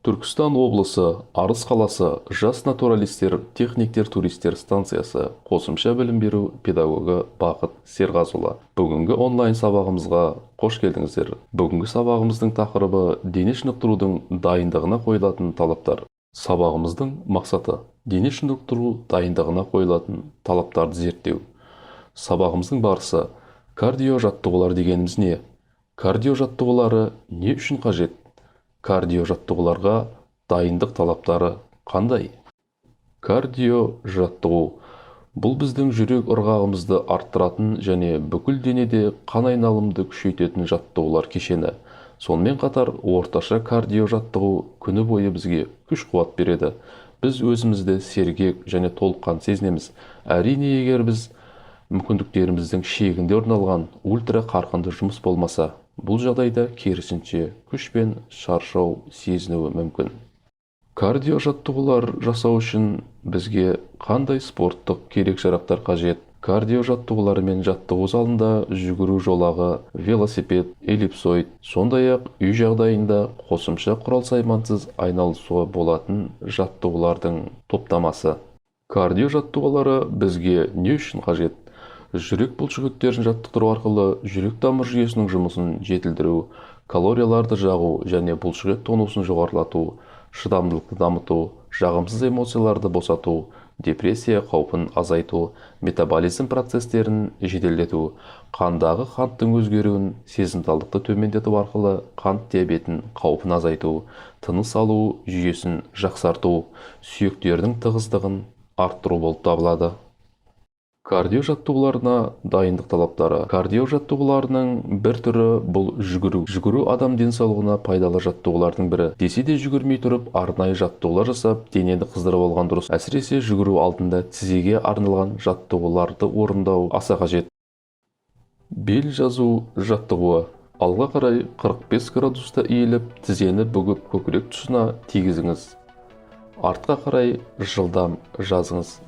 Түркістан облысы, Арыс қаласы, жас натуралистер, техниктер, туристер станциясы, қосымша білім беру педагогі Бақыт Серғазұлы. Бүгінгі онлайн сабағымызға қош келдіңіздер. Бүгінгі сабағымыздың тақырыбы дене шынықтырудың дайындығына қойылатын талаптар. Сабағымыздың мақсаты дене шынықтыру дайындығына қойылатын талаптарды зерттеу. Сабағымыздың барысы кардио жаттығулар дегеніміз не? Кардио жаттығулары не үшін қажет? Кардио жаттығуларға дайындық талаптары қандай? Кардио жаттығу бұл біздің жүрек ырғағымызды арттыратын және бүкіл денеде қан айналымды күшейтетін жаттығулар кешені. Сонымен қатар орташа кардио жаттығу күні бойы бізге күш қуат береді. Біз өзімізді сергек және толыққан сезінеміз. Әрине, егер біз мүмкіндіктеріміздің шегінде орналған ультра қарқынды жұмыс болмаса, бұл жағдайда керісінше күш пен шаршау сезінуі мүмкін. Кардио жаттығулар жасау үшін бізге қандай спорттық керек-жарақтар қажет? Кардио жаттығулары мен жаттығу залында жүгіру жолағы, велосипед, эллипсоид, сондай-ақ үй жағдайында қосымша құрал-саймансыз айналысуға болатын жаттығулардың топтамасы. Кардио жаттығулары бізге не үшін қажет? Жүрек бұлшықеттерін жаттықтыру арқылы жүрек тамыр жүйесінің жұмысын жетілдіру, калорияларды жағу және бұлшықет тонусын жоғарылату, шыдамдылықты дамыту, жағымсыз эмоцияларды босату, депрессия қаупін азайту, метаболизм процестерін жеделдету, қандағы қанттың өзгеруін, сезімталдықты төмендету арқылы қант диабетін қаупін азайту, тыныс алу жүйесін жақсарту, сүйектердің тығыздығын арттыру болып табылады. Кардио жаттығуларына дайындық талаптары. Кардио жаттығуларының бір түрі бұл жүгіру. Жүгіру адам денсаулығына пайдалы жаттығулардың бірі. Десе де жүгірмей тұрып, арнайы жаттығулар жасап, денені қыздырып алған дұрыс. Әсіресе жүгіру алдында тізеге арналған жаттығуларды орындау аса қажет. Бел жазу жаттығуы. Алға қарай 45 градуста иіліп, тізені бүгіп көкірек тұсына тигізіңіз. Артқа қарай жылдам жазыңыз.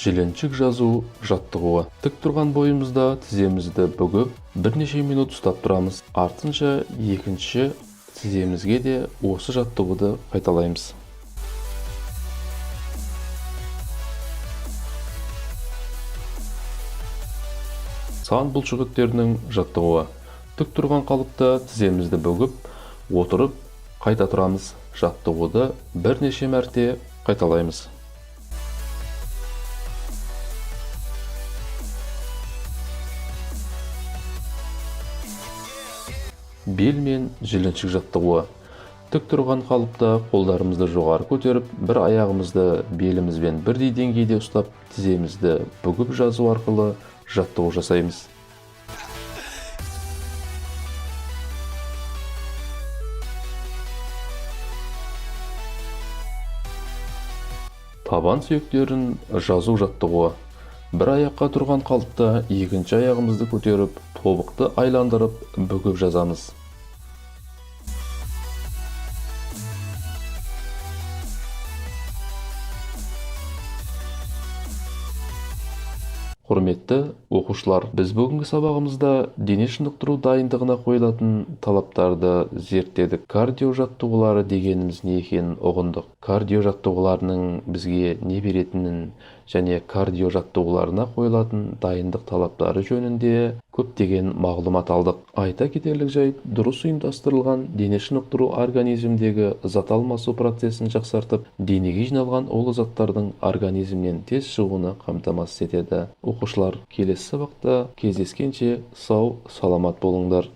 Жіліншік жазу жаттығуы. Тік тұрған бойымызда тіземізді бүгіп, бірнеше минут ұстап тұрамыз. Артынша екінші тіземізге де осы жаттығуды қайталаймыз. Сан бұлшықеттерінің жаттығуы. Тік тұрған қалыпта тіземізді бүгіп, отырып, қайта тұрамыз. Жаттығуды бірнеше мәрте қайталаймыз. Бел мен жіліншік жаттығуы. Тік тұрған қалыпта қолдарымызды жоғары көтеріп, бір аяғымызды белімізбен бірдей деңгейде ұстап, тіземізді бүгіп жазу арқылы жаттығу жасаймыз. Табан сүйектерін жазу жаттығуы. Бір аяққа тұрған қалыпта екінші аяғымызды көтеріп, тобықты айландырып, бүгіп жазамыз. Құрметті оқушылар, біз бүгінгі сабағымызда дене шынықтыру дайындығына қойылатын талаптарды зерттедік. Кардио жаттығулары дегеніміз не екенін ұғындық. Кардио жаттығуларының бізге не беретінін және кардио жаттығуларына қойылатын дайындық талаптары жөнінде көптеген мағлұмат алдық. Айта кетерлік жайт, дұрыс ұйымдастырылған дене шынықтыру организмдегі зат алмасу процесін жақсартып, денеге жиналған улы заттардың организмнен тез шығуына қамтамасыз етеді. Оқушылар, келесі сабақта кездескенше сау, саламат болыңдар.